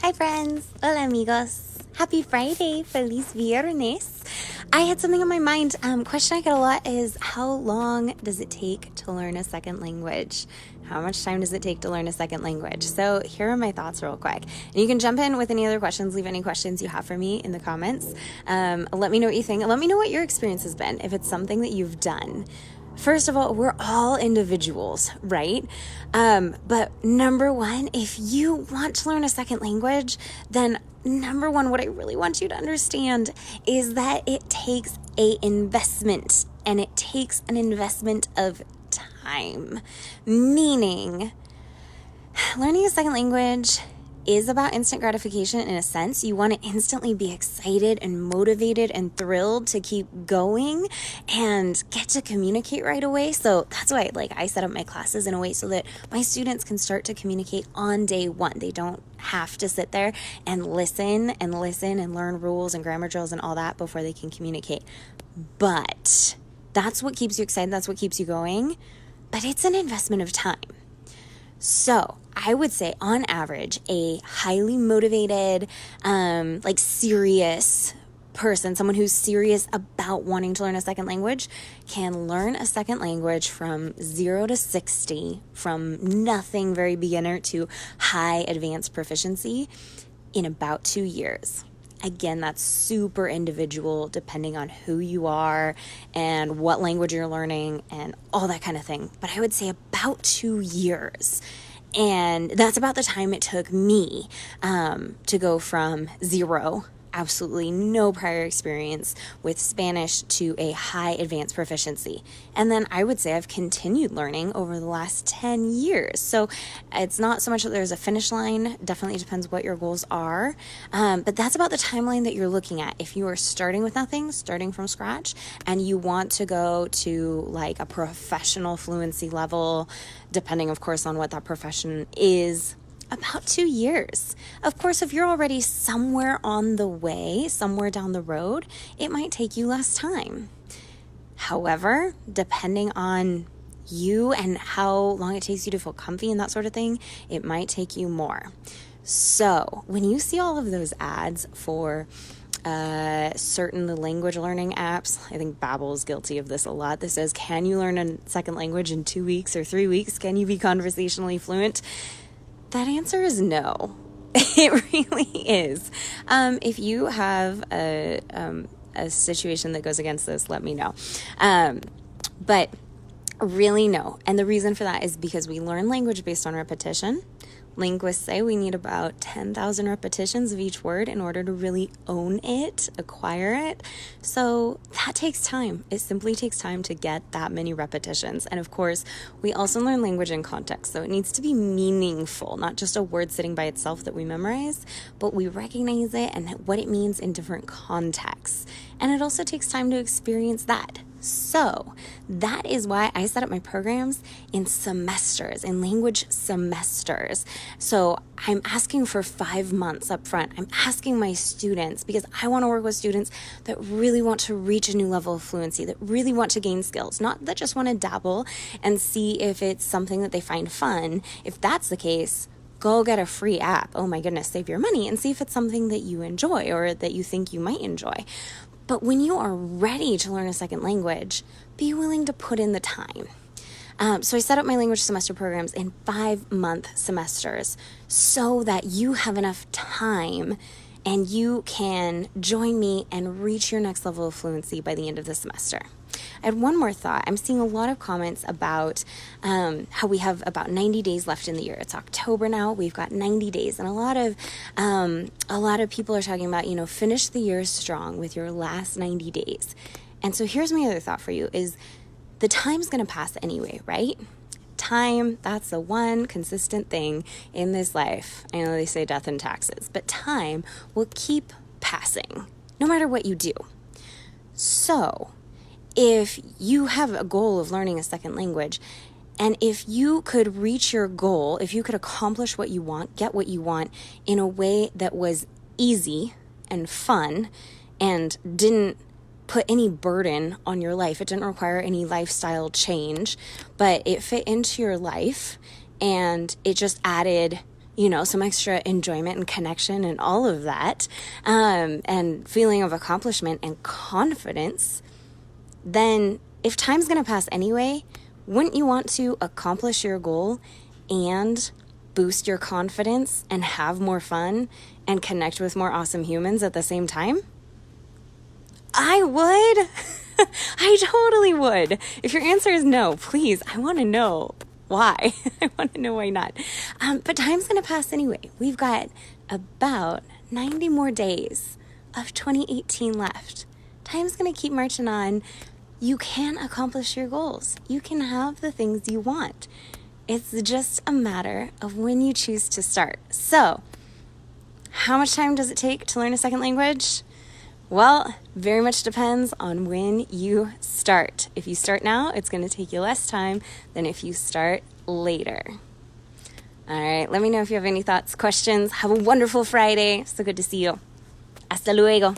Hi friends, hola amigos, happy Friday, feliz viernes. I had something on my mind. Question I get a lot is, how long does it take to learn a second language? How much time does it take to learn a second language? So here are my thoughts real quick. And you can jump in with any other questions, leave any questions you have for me in the comments. Let me know what you think. Let me know what your experience has been, if it's something that you've done. First of all, we're all individuals, right? But number one, if you want to learn a second language, then number one, what I really want you to understand is that it takes an investment, and it takes an investment of time. Meaning, learning a second language is about instant gratification in a sense. You want to instantly be excited and motivated and thrilled to keep going and get to communicate right away. So that's why I set up my classes in a way so that my students can start to communicate on day one. They don't have to sit there and listen and learn rules and grammar drills and all that before they can communicate. But that's what keeps you excited. That's what keeps you going. But it's an investment of time. So I would say on average, a highly motivated, serious person, someone who's serious about wanting to learn a second language, can learn a second language from 0 to 60, from nothing, very beginner, to high advanced proficiency in about 2 years. Again, that's super individual depending on who you are and what language you're learning and all that kind of thing. But I would say about 2 years. And that's about the time it took me to go from 0, absolutely no prior experience with Spanish, to a high advanced proficiency. And then I would say I've continued learning over the last 10 years. So it's not so much that there's a finish line. Definitely depends what your goals are. But that's about the timeline that you're looking at. If you are starting with nothing, starting from scratch, and you want to go to a professional fluency level, depending of course on what that profession is, about 2 years. Of course, if you're already somewhere on the way, somewhere down the road, it might take you less time. However, depending on you and how long it takes you to feel comfy and that sort of thing, it might take you more. So when you see all of those ads for certain language learning apps, I think Babbel is guilty of this a lot. That says, can you learn a second language in 2 weeks or 3 weeks? Can you be conversationally fluent? That answer is no. It really is. If you have a situation that goes against this, let me know. But really no. And the reason for that is because we learn language based on repetition. Linguists say we need about 10,000 repetitions of each word in order to really own it, acquire it. So that takes time. It simply takes time to get that many repetitions. And of course, we also learn language in context. So it needs to be meaningful, not just a word sitting by itself that we memorize, but we recognize it and what it means in different contexts. And it also takes time to experience that. So that is why I set up my programs in semesters, in language semesters. So I'm asking for 5 months up front. I'm asking my students because I want to work with students that really want to reach a new level of fluency, that really want to gain skills, not that just want to dabble and see if it's something that they find fun. If that's the case, go get a free app. Oh my goodness, save your money and see if it's something that you enjoy or that you think you might enjoy. But when you are ready to learn a second language, be willing to put in the time. So I set up my language semester programs in 5-month semesters so that you have enough time and you can join me and reach your next level of fluency by the end of the semester. I had one more thought. I'm seeing a lot of comments about how we have about 90 days left in the year. It's October now. We've got 90 days. And a lot of people are talking about, finish the year strong with your last 90 days. And so here's my other thought for you is the time's going to pass anyway, right? Time, that's the one consistent thing in this life. I know they say death and taxes, but time will keep passing no matter what you do. So if you have a goal of learning a second language, and if you could reach your goal, if you could accomplish what you want, get what you want in a way that was easy and fun and didn't put any burden on your life, it didn't require any lifestyle change, but it fit into your life and it just added, some extra enjoyment and connection and all of that, and feeling of accomplishment and confidence, then if time's going to pass anyway, wouldn't you want to accomplish your goal and boost your confidence and have more fun and connect with more awesome humans at the same time? I would. I totally would. If your answer is no, please, I want to know why. I want to know why not. But time's going to pass anyway. We've got about 90 more days of 2018 left. Time's going to keep marching on. You can accomplish your goals. You can have the things you want. It's just a matter of when you choose to start. So, how much time does it take to learn a second language? Well, very much depends on when you start. If you start now, it's going to take you less time than if you start later. All right, let me know if you have any thoughts, questions. Have a wonderful Friday. So good to see you. Hasta luego.